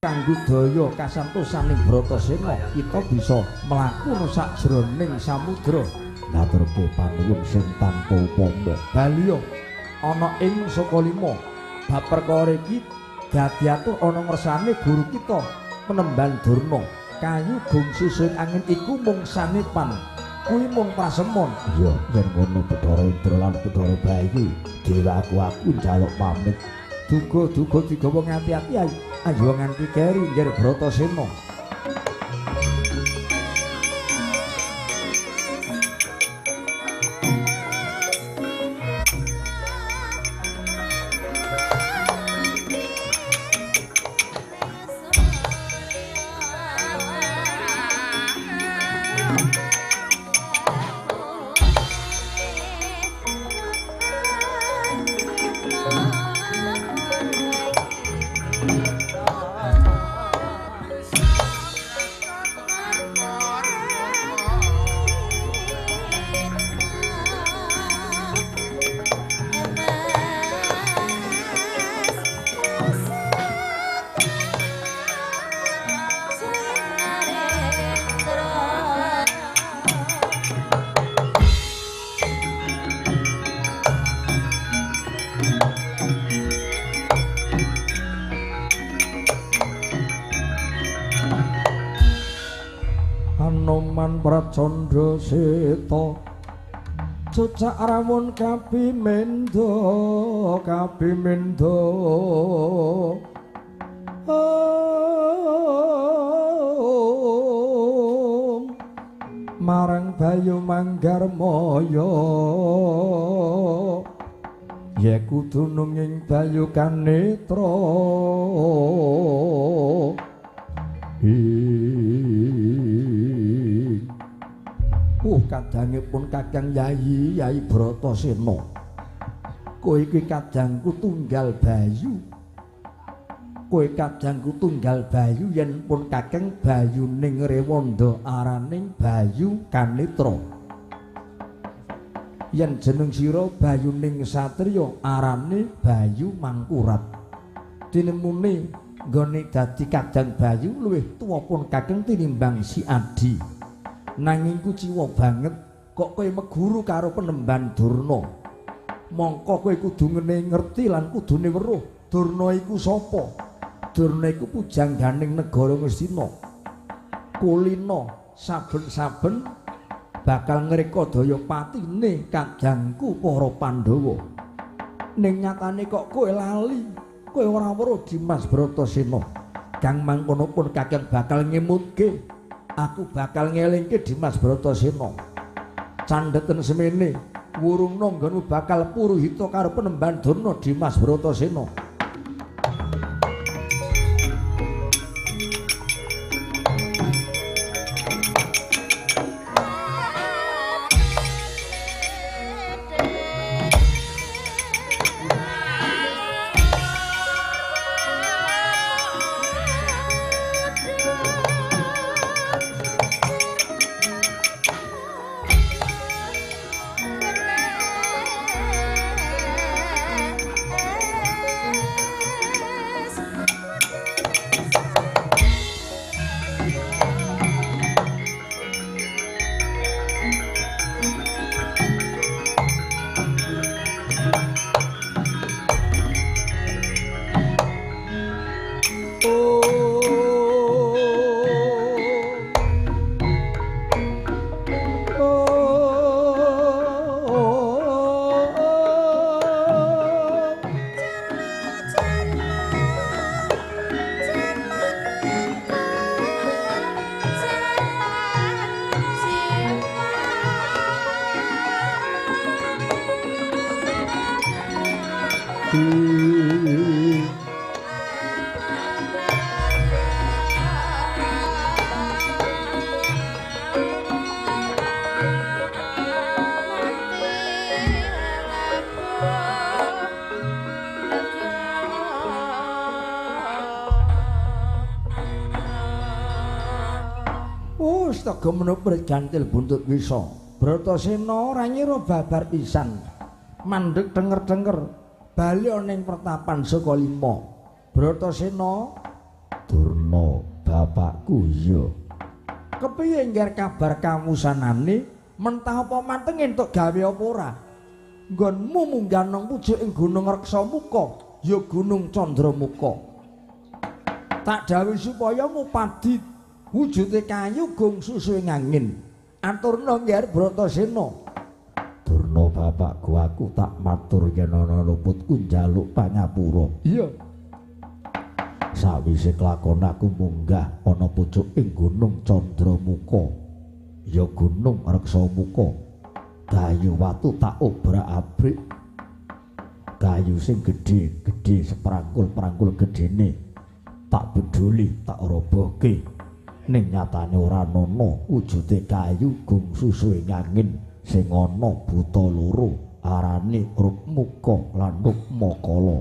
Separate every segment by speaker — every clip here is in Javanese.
Speaker 1: kanggo daya kasantosaning Bratasena kita bisa mlaku sakjroning samudra.
Speaker 2: Ngaturke panuwun sing tanpa upama.
Speaker 1: Baliya ana ing Sokalima bab perkara iki dadi atur ana ngersane guru kita Penemban Durna. Kayu bungsu sing angin iku mung sanepan. Kuwi mung prasemon.
Speaker 2: Iya, yen ngono Bathara Indra lan Bathara Bayu, dewaku aku njaluk pamit.
Speaker 1: Duga-duga digawa ngati-ati ayo nganti keri nggih Bratasena. Anoman Pracandra Seta Cocak Rawon Kapimendha marang Bayu Manggarmaya ya kudu nunging Bayu Kanetra kadangipun Kakang Yai Bratasena. Kowe iki kadangku tunggal Bayu. Kowe kadangku tunggal Bayu yen pun Kakang Bayuning Rewanda araning Bayu Kanetra. Yen jeneng sira Bayuning Satriya arane Bayu Mangkurat. Tinemune nggone dadi kadang Bayu luwih tuwa pun Kakang tinimbang si Adi. Nanging kuciwa banget kok kowe meguru karo Penemban Durna. Mongko kowe kudu ngerti lan kudune weruh Durna iku sapa. Durna iku pujangganing negara Ngastina. Kulina saben-saben bakal ngreka daya patine kadangku para Pandhawa. Ning nyatane kok kowe lali, kowe ora weruh Dimas Bratasena. Kang mangkono pun Kakang bakal ngemutke. Aku bakal ngelingke Dimas Bratasena. Candheten semene wurungna nggonmu bakal puruhita karo Penemban Durna Dimas Bratasena. Astaga menapa gantil buntut wisa. Bratasena ora ngira babar pisan. Mandheg denger-denger bali ana ing pertapan Sokalima. Bratasena Durna
Speaker 2: bapakku iya.
Speaker 1: Kepiye ngger kabar kawusanane mentah apa manteng entuk gawe apa ora? Nggonmu munggah nang pucuk ing Gunung Reksamuka, ya Gunung Candramuka. Tak dawuh supaya mupadi wujude kayu gung susu ing angin. Aturna ngger Bratasena.
Speaker 2: Durna bapakku aku tak matur yen ana luputku njaluk panyapura.
Speaker 1: Iya.
Speaker 2: Sawise kelakon aku munggah ana pucuk ing Gunung Candramuka, ya Gunung Reksamuka. Kayu watu tak obrak-abrik. Kayu sing gedhe-gedhe seprangkul-prangkul gedene tak beduli tak robohke. Ning nyatane ora ana wujude kayu gung susu ing angin sing ana buta loro arane Rukmuka lan Rukmakala.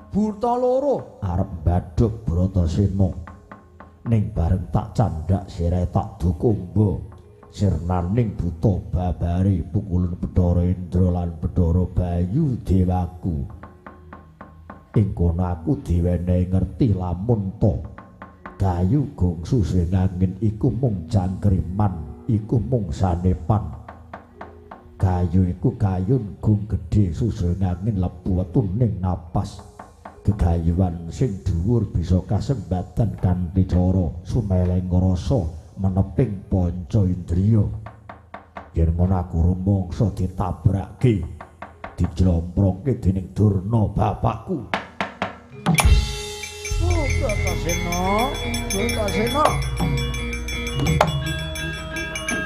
Speaker 1: Buta loro
Speaker 2: Arep mbadhog Bratasena. Ning bareng tak candhak sirahe tak dukumba sirnaning buta babare pukulan Bathara Indra lan Bathara Bayu dewaku. Ing kono aku diwenehi ngerti lamun to kayu gung susu angin iku mung jangkriman, iku mung sanepan. Kayu iku kayun gung gedhe susu angin lebu wetu ning napas. Gegayuhan sing dhuwur bisa kasembatan kanthi cara sumeleng rasa meneping panca indriya. Yen ngono aku rumangsa ditabrake, dijlomprongke dening Durna bapakku.
Speaker 1: Bratasena, Bratasena.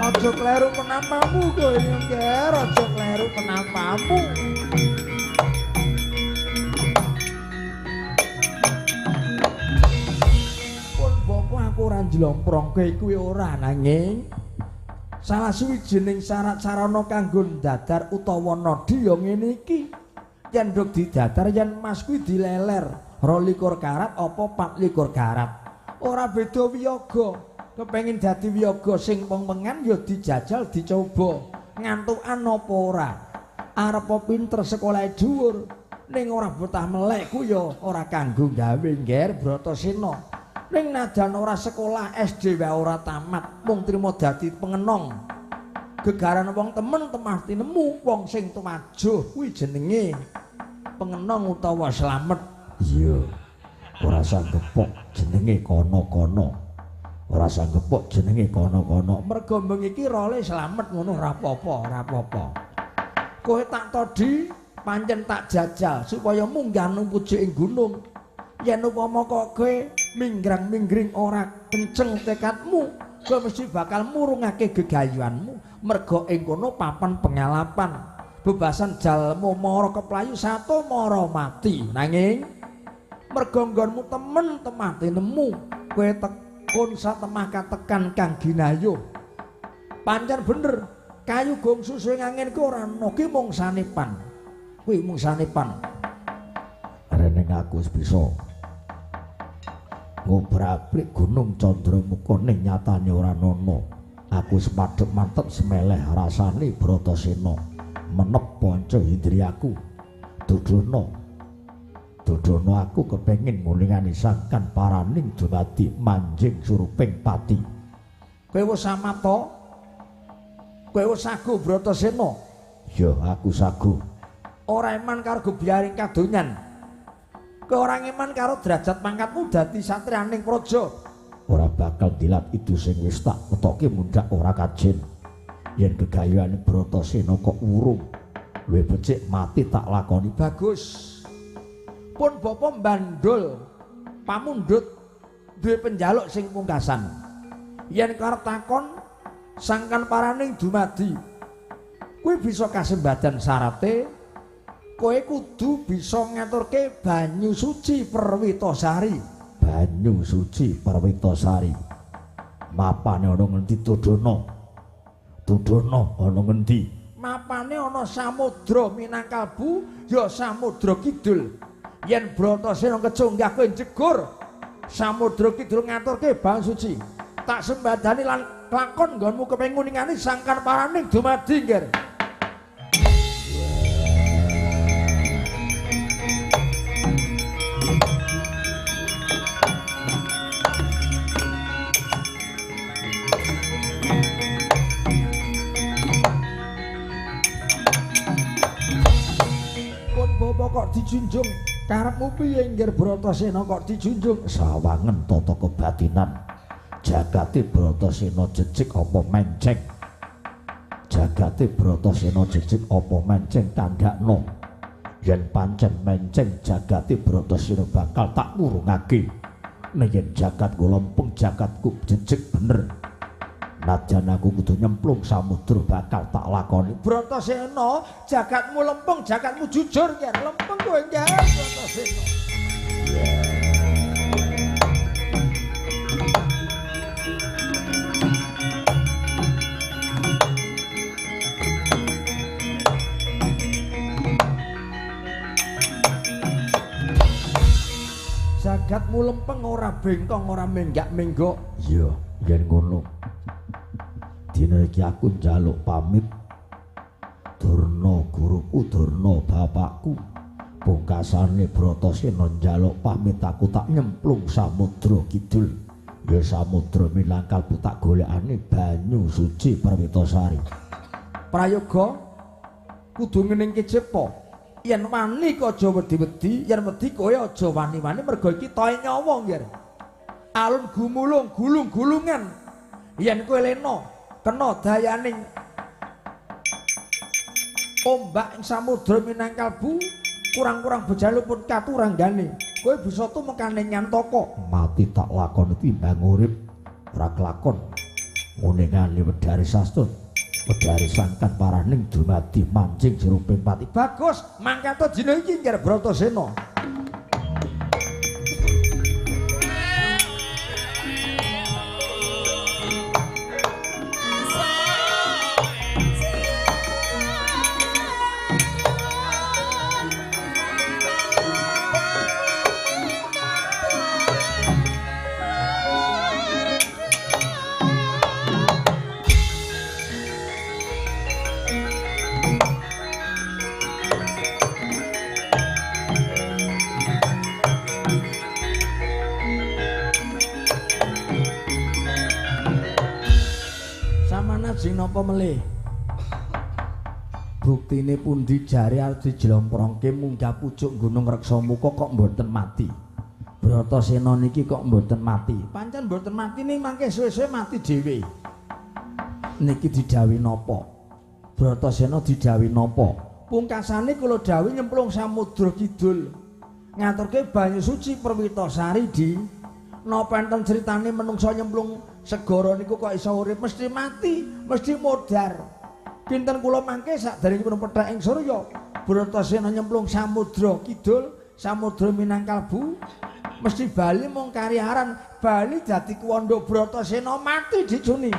Speaker 1: Aja kleru penampamu kowe ngger, aja kleru penampamu. Pun bapa aku ora njlomprongke kuwi ora nanging salah suwijining syarat sarana kanggo dadar utawa nadi ya ngene iki. Yen nduk didadar yen emas kuwi dileler 22 karat apa 24 karat. Ora beda wiyaga. Kepengin dadi wiyaga sing pengpengan ya dijajal dicoba. Ngantukan apa ora? Arep pinter sekolahe dhuwur ning ora betah melek ku ya ora kanggo gawe ngger Bratasena. Ning najan ora sekolah SD wae ora tamat, mung trimo dadi pengenong. Gegaran wong temen temah tinemu wong sing tumajuh kuwi jenenge pengenong utawa slamet.
Speaker 2: Iya. Ora sanggepok jenenge kono-kono. Ora sanggepok jenenge kono-kono.
Speaker 1: Mergo mbeng iki role slamet ngono ora apa-apa, ora apa-apa. Kowe tak todi pancen tak jajal supaya munggah nang pucuking gunung. Yen upama kok kowe minggrang-minggring ora kenceng tekadmu, kowe mesti bakal murungake gegayuhanmu. Mergo ing kono papan pengalapan. Bebasan jalmu mara keplayu sato mara mati. Nanging mergo nggonmu temen temah tinemu, kowe tekun satemah katekan kang ginayuh. Pancen bener, kayu gong susu angin ku ora ana ki mung sanepan. Kuwi mung sanepan.
Speaker 2: Rene aku wis bisa ngobrak-abrik Gunung Candramuka ning nyatane ora ana. Aku wis madhep mantep semeleh rasane Bratasena. Menep panca indriyaku. Dodono aku kepengin mulingani sangkan paraning dumadi manjing suruping pati.
Speaker 1: Kowe wis samata? Kowe wis sagu Bratasena?
Speaker 2: Ya aku sagu.
Speaker 1: Ora eman karo gebyaring kadonyan. Kowe ora eman karo derajat pangkatmu dadi satriyaning praja.
Speaker 2: Ora bakal dilat itu sing wis tak wetoke mundhak ora kajen. Yen gegayuhane Bratasena kok urung, luwih becik mati tak lakoni.
Speaker 1: Bagus. Pun bapa mbandul pamundhut duwe penjaluk sing pungkasan. Yen karep takon sangkan paraning dumadi, kowe bisa kasembadan syarate, kowe kudu bisa ngaturke banyu suci Perwitasari.
Speaker 2: Banyu suci Perwitasari. Mapane ana ngendi Dodono? Dodono ana ngendi?
Speaker 1: Mapane ana Samudra Minangkalbu ya Samudra Kidul. Yen Bratasena kecunggah kowe jegur Samudra Kidul ngaturke banyu suci. Tak sembadani lan lakon nggonmu kepengin nguningani sangkan paraning dumadi ngger. dijunjung. Karepmu piye Ngger Bratasena kok dijunjung?
Speaker 2: Sawangen tata kebatinan. Jagate Bratasena jejeg apa menceng? Jagate Bratasena jejeg apa menceng kandhakno? Yen pancen menceng jagate Bratasena bakal tak wurungake. Yen jagat kula lempeng jagatku jejeg bener. Nadyan aku kudu nyemplung samudra bakal tak lakoni.
Speaker 1: Bratasena, jagatmu lempeng, jagatmu jujur Ngger. Lempeng kowe Ngger Bratasena. Jagatmu lempeng ora bengkong ora menggak-menggok.
Speaker 2: Iya, yen ngono. Dina iki aku njaluk pamit. Durna guruku, Durna bapakku. Pungkasane Bratasena njaluk pamit aku tak nyemplung samudra kidul. Ya samudra Minangkal tak golekane banyu suci Perwitasari.
Speaker 1: Prayoga kudu ngeningke cepo. Yen wani kok aja wedi-wedi, yen wedi kowe aja wani-wani mergo iki toe nyawa Ngger. Alun gumulung, gulung-gulungan. Yen kowe lena kena dayaning ombak ing samudra Minangkalbu, kurang-kurang bejalu pun katuranggane. Kowe bisa tumekane nyantaka.
Speaker 2: Mati tak lakon timbang urip, ora kelakon. Nguningane Wedari Sastun. Wedari sangkan paraning dumadi mancing jeruping pati.
Speaker 1: Bagus, mangkato dina iki Ngger Bratasena. Sing napa melih? Buktine pundi jare arep dijlomprongke munggah pucuk Gunung Reksamuka kok mboten mati. Bratasena niki kok mboten mati. Pancen mboten mati ning mangke suwe-suwe mati dhewe. Niki didhawuhi napa? Bratasena didhawuhi napa? Pungkasane kula dawuh nyemplung samudra kidul. Ngaturke banyu suci Perwitasari di napa enten critane menungsa nyemplung segara niku kok iso urip mesti mati, mesti modar. Pinten kula mangke sakderengipun pethek ing surya, Bratasena nyemplung samudra kidul, samudra Minangkalbu, mesti bali mung kariaran, bali dadi kuwanda Bratasena mati dicuni.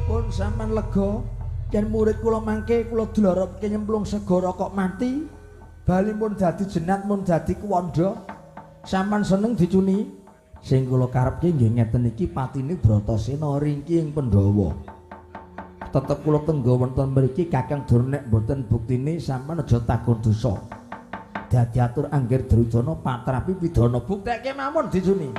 Speaker 1: Pun sampean lega yen murid kula mangke kula dlorotke nyemplung segara kok mati, bali pun dadi jenat mun dadi kuwanda. Sampeyan seneng dicuni? Sing kula karepke nggih ngeten iki patine Bratasena ringking Pandhawa. Tetep kula tenggo wonten mriki Kakang Dur nek mboten buktine sampeyan aja takon dosa. Dadi atur Angger Drujana patrapi pidana buktekke mawon dicuni.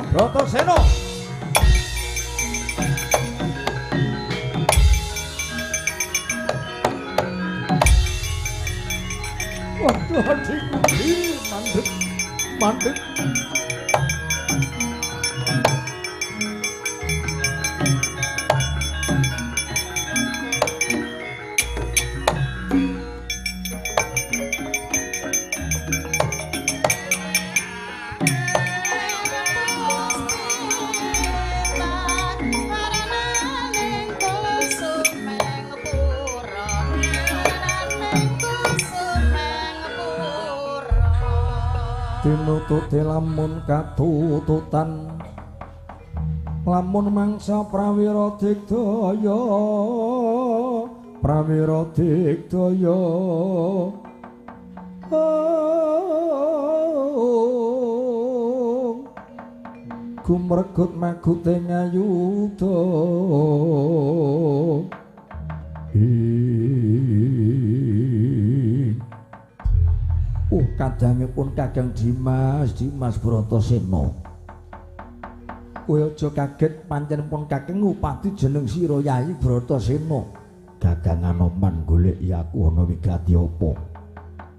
Speaker 1: Bratasena. Waduh adikku, mandek, mandek. tinututi lamun katututan lamun mangsa prawira digdaya gumregut magute ngayuda kadangipun Kakang Dimas Bratasena kowe aja kaget pancen pun Kakang upati jeneng sira Yayi Bratasena.
Speaker 2: Kakang Anoman goleki aku ana wigati apa?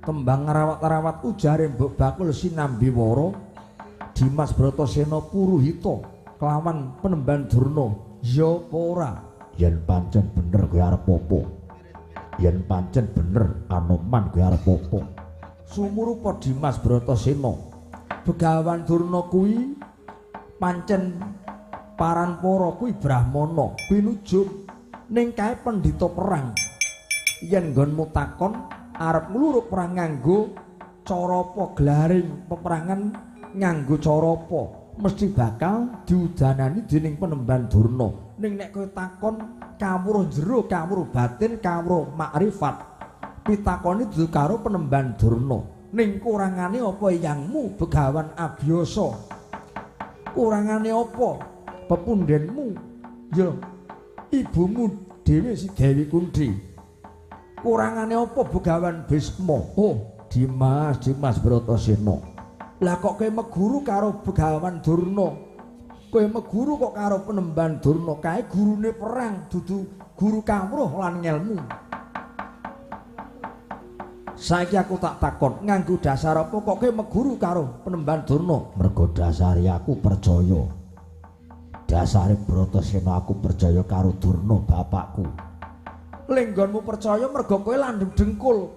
Speaker 1: Tembang rawat-rawat ujare Mbok Bakul sinambi wara Dimas Bratasena Puruhita kelawan Penemban Durna ya apa ora?
Speaker 2: Yen pancen bener kowe arep apa? Yen pancen bener Anoman kowe arep apa?
Speaker 1: Sumurupa Dimas Bratasena Begawan Durna kuwi pancen paranpara kuwi Brahmana kuwi nujum ning kae pendhita perang yen nggonmu takon arep ngluruk perang nganggo cara apa glaring peperangan nganggo cara apa mesti bakal diudanani dening Penemban Durna ning nek kowe takon kawruh jero kawruh batin kawruh makrifat pitakoni dudu karo Penemban Durna ning kurangane apa yangmu Begawan Abyasa kurangane apa pepundenmu ya ibumu dhewe si Dewi Kunthi kurangane apa Begawan Bisma oh Dimas Bratasena lah kok kowe meguru karo Begawan Durna kowe meguru kok karo Penemban Durna kae gurune perang dudu guru kawruh lan ngelmu saiki aku tak takon nganggo dasar apa kok kowe meguru karo Penemban Durna?
Speaker 2: Mergo dasare aku percaya. Dasare Bratasena aku percaya karo Durna bapakku.
Speaker 1: Lenggonmu percaya mergo kowe landheng dengkul.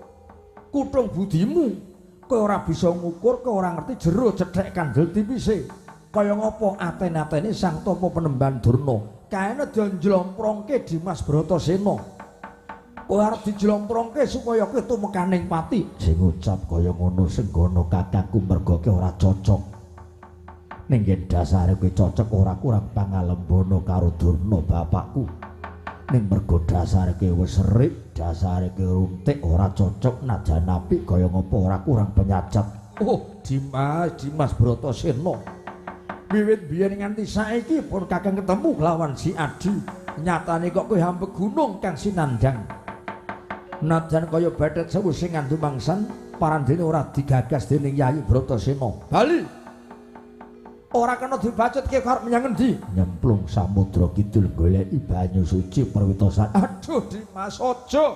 Speaker 1: Kuthung budimu. Kowe ora bisa ngukur, kowe ora ngerti jero cethek kandel tipise. Kaya ngapa aten-atene Sang Tapa Penemban Durna? Kaene njlomprongke Dimas Bratasena. Kowe arep dijlomprongke supaya kowe tumekaning pati.
Speaker 2: Sing ngucap kaya ngono senggono kakangku mergo ora cocok. Ning yen dasare kowe cocok ora kurang pangalembono karo Durna bapakku. Ning mergo dasare kowe wis serik, dasare kowe runtik ora cocok najan apik kaya ngopo ora kurang penyacat.
Speaker 1: Oh, Dimas Bratasena. Wiwit biyen nganti saiki pun Kakang ketemu lawan si Adi. Nyatane kok kowe hambek gunung kang sinandang. Najan kaya bathik sewu sing ngandhu mangsan parandene ora digagas dening Yayi Bratasena. Bali. Ora kena dibacutke karo menyang endi?
Speaker 2: Nyemplung samudra kidul goleki banyu suci Perwitasari.
Speaker 1: Aduh Dimas aja.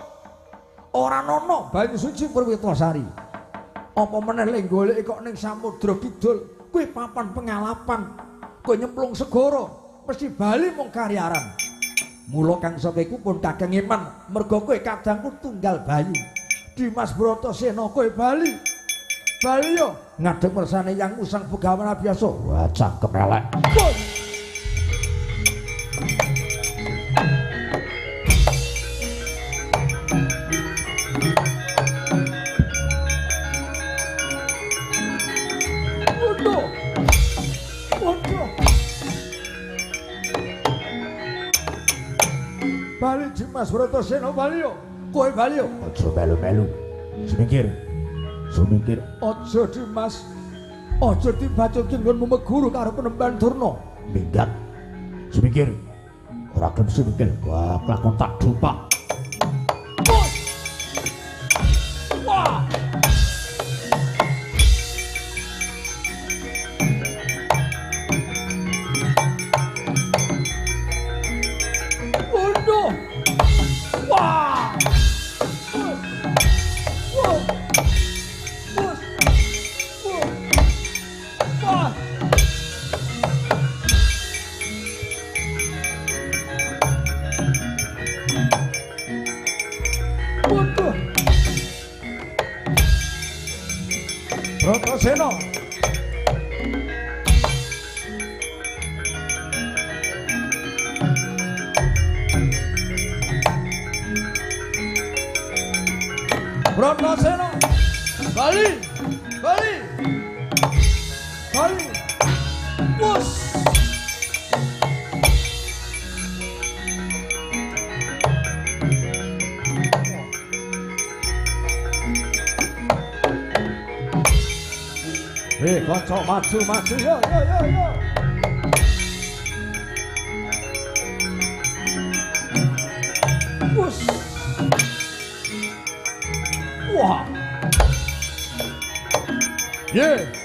Speaker 1: Ora ana banyu suci Perwitasari. Apa meneh lek goleki kok ning samudra kidul, kuwi papan pengalapan. Kowe nyemplung segara, mesti bali mung karyaran. Mula kang saka iku pun Kakang Iman, merga kowe kadangku tunggal bayu. Dimas Bratasena kowe bali. Bali yo ngadeg mersane yang usang Begawan Abyasa.
Speaker 2: Wah, cakep elek.
Speaker 1: Bali Dimas Bratasena bali yo. Kowe bali yo.
Speaker 2: Aja melu-melu. Semikir. Sumikir.
Speaker 1: Aja Dimas. Aja dibacutke nggonmu meguru karo Penemban Durna.
Speaker 2: Minggat. Semikir. Ora gelem semikir. Wah, lakon tak dupak.
Speaker 1: Wah. Bratasena. Bratasena. Bali. Bali. Bali. Wus. Kanca maju yo yo. Wus. Wah. Yeah.